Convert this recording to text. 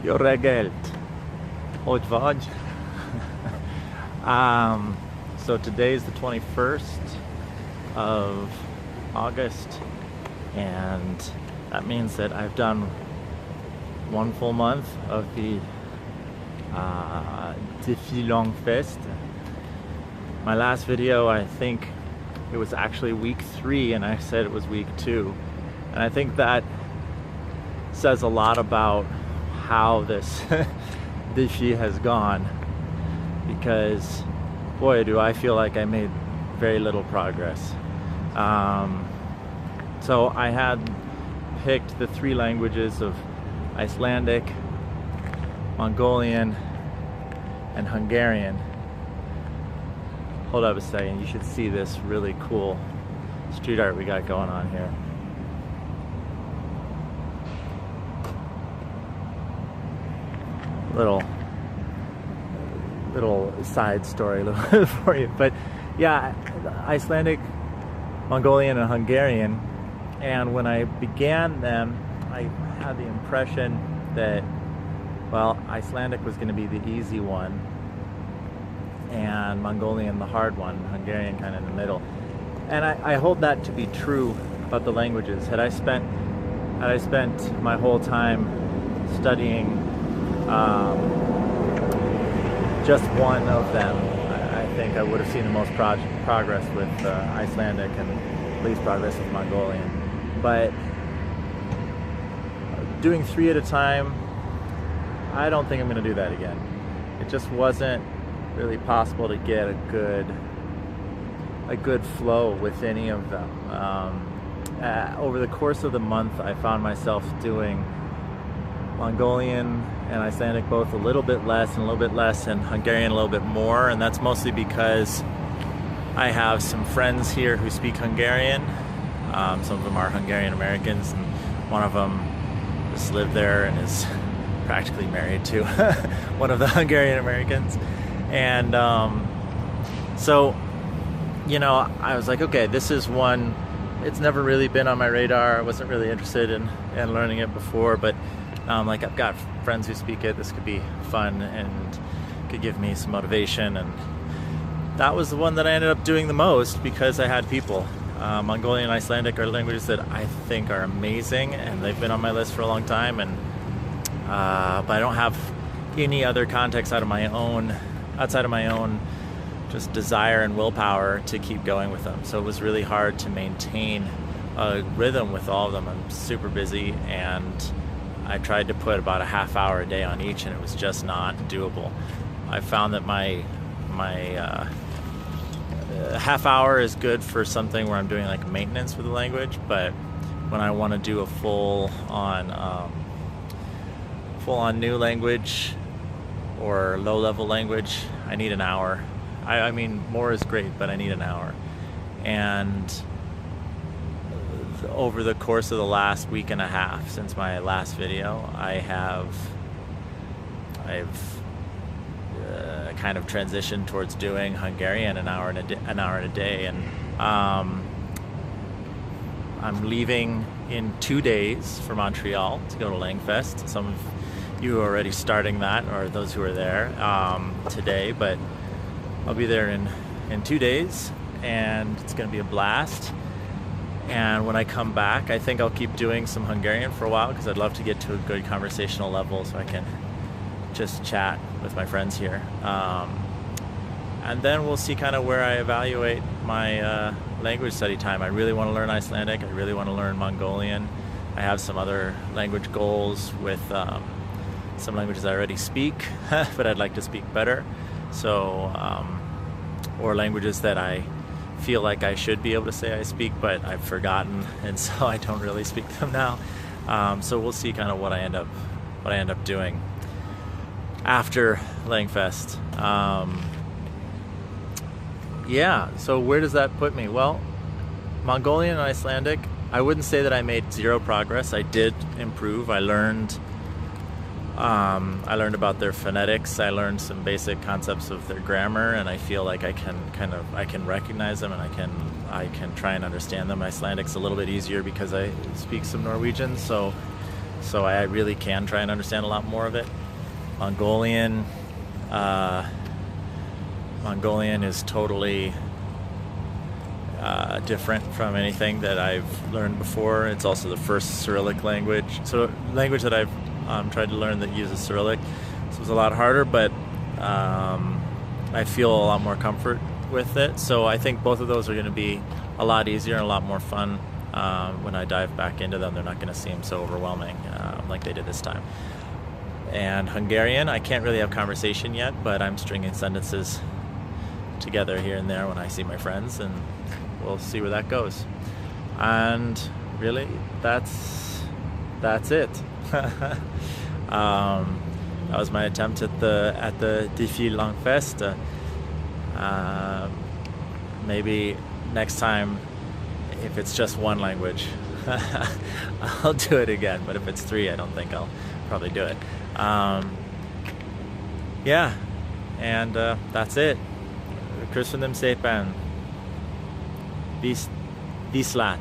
Jó reggelt! Hogy vagy? So today is the 21st of August, and that means that I've done one full month of the LangFest. My last video, I think it was actually week 3, and I said it was week 2. And I think that says a lot about how this Diffie has gone, because boy, do I feel like I made very little progress. So I had picked the 3 languages of Icelandic, Mongolian, and Hungarian. Hold up a second, you should see this really cool street art we got going on here. Little side story for you, but yeah, Icelandic, Mongolian, and Hungarian. And when I began them, I had the impression that, well, Icelandic was going to be the easy one, and Mongolian the hard one, Hungarian kind of in the middle. And I hold that to be true about the languages. Had I spent my whole time studying just one of them, I think I would have seen the most progress with Icelandic and least progress with Mongolian. But doing 3 at a time, I don't think I'm going to do that again. It just wasn't really possible to get a good flow with any of them. Over the course of the month, I found myself doing Mongolian and Icelandic both a little bit less and a little bit less, and Hungarian a little bit more, and that's mostly because I have some friends here who speak Hungarian. Some of them are Hungarian Americans, and one of them just lived there and is practically married to one of the Hungarian Americans. And so, you know, I was like, okay, this is one, it's never really been on my radar. I wasn't really interested in learning it before, but like, I've got friends who speak it. This could be fun and could give me some motivation. And that was the one that I ended up doing the most because I had people. Mongolian and Icelandic are languages that I think are amazing, and they've been on my list for a long time. And but I don't have any other context outside of my own just desire and willpower to keep going with them. So it was really hard to maintain a rhythm with all of them. I'm super busy, and I tried to put about a half hour a day on each, and it was just not doable. I found that my half hour is good for something where I'm doing like maintenance with the language, but when I want to do a full on new language or low-level language, I need an hour. I mean, more is great, but I need an hour. And over the course of the last week and a half since my last video, I've kind of transitioned towards doing Hungarian an hour in a day, and I'm leaving in 2 days for Montreal to go to LangFest. Some of you are already starting that, or those who are there today, but I'll be there in 2 days, and it's going to be a blast. And when I come back, I think I'll keep doing some Hungarian for a while, because I'd love to get to a good conversational level so I can just chat with my friends here. And then we'll see kind of where I evaluate my language study time. I really want to learn Icelandic. I really want to learn Mongolian. I have some other language goals with some languages I already speak, but I'd like to speak better. So, or languages that I feel like I should be able to say I speak, but I've forgotten, and so I don't really speak them now. So we'll see kind of what I end up doing after LangFest. Yeah, so where does that put me? Well, Mongolian and Icelandic, I wouldn't say that I made 0 progress. I did improve. I learned about their phonetics. I learned some basic concepts of their grammar, and I feel like I can recognize them, and I can try and understand them. Icelandic's a little bit easier because I speak some Norwegian, so so I really can try and understand a lot more of it. Mongolian is totally different from anything that I've learned before. It's also the first Cyrillic language, so language that I've tried to learn that uses Cyrillic. So it was a lot harder, but I feel a lot more comfort with it. So I think both of those are going to be a lot easier and a lot more fun when I dive back into them. They're not going to seem so overwhelming like they did this time. And Hungarian, I can't really have conversation yet, but I'm stringing sentences together here and there when I see my friends, and we'll see where that goes. And really, that's it. That was my attempt at the Défi LangFest. Maybe next time, if it's just one language, I'll do it again. But if it's three, I don't think I'll probably do it. Yeah, and that's it. Köszönöm szépen. Viszlát.